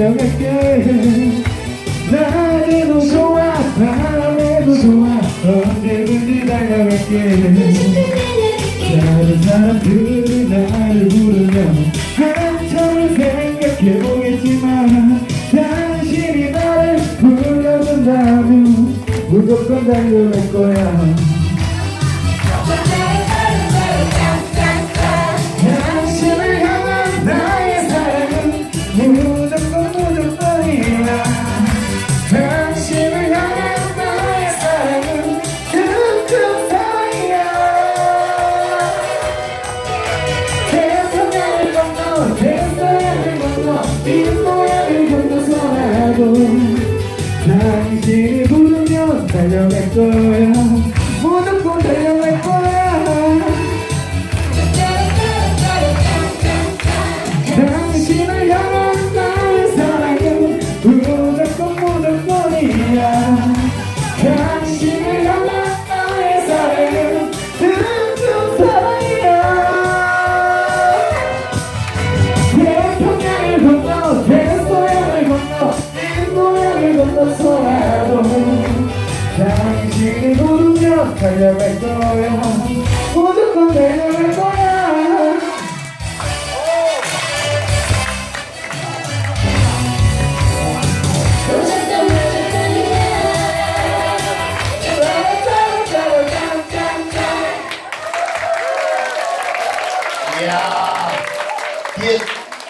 달려갈게. 낮에도 좋아 밤에도 좋아 언제든지 달려갈게. 다른 사람들이 나를 부르면 한참을 생각해보겠지만 당신이 나를 불러준다면 무조건 달려갈 거야. 당신을 향한 나의 사랑은 무조건 무조건이야. 당신을 향한 나의 사랑은 큰 사랑이야. 태평양을 건너 태평양을 건너 인도양을 건너서라도 당신이 부르면 달려갈 거야. 무조건 달려갈 거야. 당신을 향한 나의 사랑은 무조건 무조건이야. 당신을 향한 나의 사랑은 큰 사랑이야. 태평양을 건너 태소양을 건너 인도양을 건너서라도 당신이 부르면 달려갈 거야. 무조건 달려갈 거야. 이야, 뒤에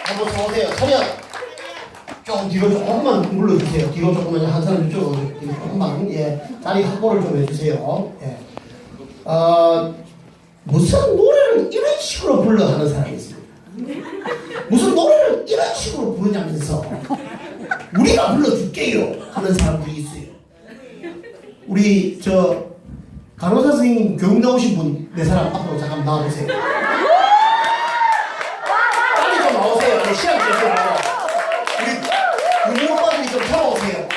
한번 서보세요. 서면 조금 뒤로 조금만 물러주세요. 뒤로 조금만 한 사람 이쪽으로 뒤로 조금만 자리 확보를 좀 해주세요. 무슨 노래를 이런 식으로 불러 하는 사람이 있습니다. 무슨 노래를 이런 식으로 부르냐면서 우리가 불러줄게요 하는 사람들이 있어요. 우리 간호사 선생님 교육 나오신 분 네 사람 앞으로 잠깐 나와보세요. 빨리 좀 나오세요. 시간 주세요. 우리 오빠들이 좀 잡아오세요.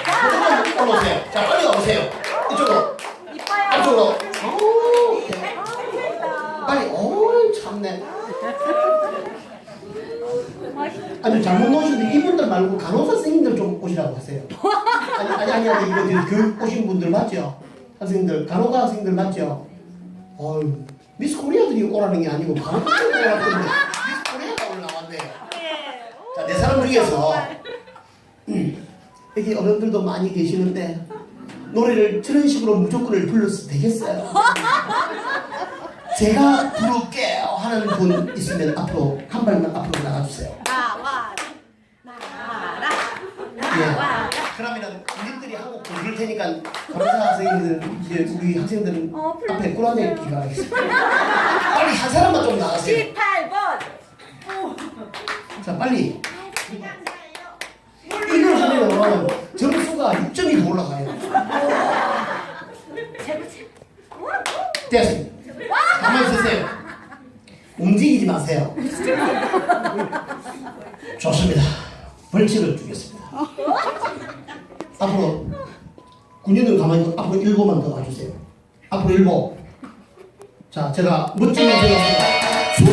조금 올라오세요. 자, 빨리 나오세요. 이쪽으로. 안쪽으로. 빨리. 참네. 아니 잘못 놓으시는데 이분들 말고 간호사 선생님들 좀 오시라고 하세요. 아니 이거 교육 오신 분들 맞죠? 선생님들 간호사 선생님들 맞죠? 미스 코리아들이 오라는 게 아니고 간호사들이 오라는데 미스 코리아가 오늘 나왔네요. 자, 네 사람 중에서 여기 어른들도 많이 계시는데 노래를 저런 식으로 무조건을 불러서 되겠어요? 제가 부를게요 하는 분 있으면 앞으로 한 발만 앞으로 나가주세요. 그러면은 우리들이 한곡 부를 테니까 간호사 선생님들 이제 우리 학생들은 앞에 꿀안에 기가하겠습니다. 빨리 한 사람만 좀 나가세요. 18번. 자, 빨리. 이걸 하면 점수가 6점이 더 올라가요. 됐습니다. 가만히 있으세요. 움직이지 마세요. 좋습니다. 벌칙을 주겠습니다. 앞으로 군인들 가만히 있고 앞으로 1보만 더 가주세요. 앞으로 1보. 자, 제가 멋진 거 제가 숨을